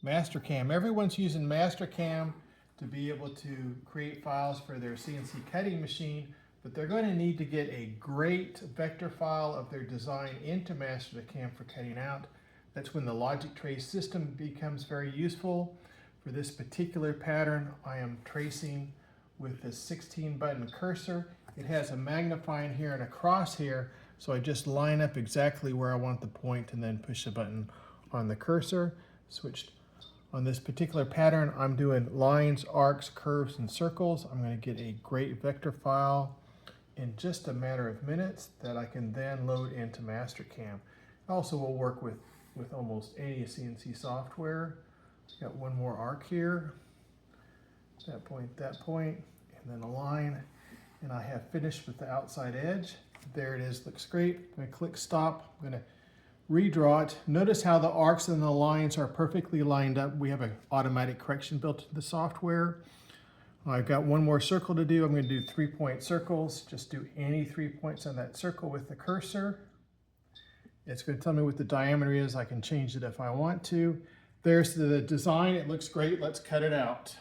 Mastercam. Everyone's using Mastercam to be able to create files for their CNC cutting machine, but they're going to need to get a great vector file of their design into Mastercam for cutting out. That's when the logic trace system becomes very useful. For this particular pattern, I am tracing with this 16 button cursor. It has a magnifying here and a crosshair, so I just line up exactly where I want the point and then push the button on the cursor. Switched. On this particular pattern, I'm doing lines, arcs, curves, and circles. I'm going to get a great vector file in just a matter of minutes that I can then load into Mastercam. Also will work with almost any CNC software. Got one more arc here, that point, and then a line, and I have finished with the outside edge. There it is, looks great. I'm going to click stop. I'm going to redraw it. Notice how the arcs and the lines are perfectly lined up. We have an automatic correction built into the software. I've got one more circle to do. I'm going to do 3-point circles. Just do any 3 points on that circle with the cursor. It's going to tell me what the diameter is. I can change it if I want to. There's the design. It looks great. Let's cut it out.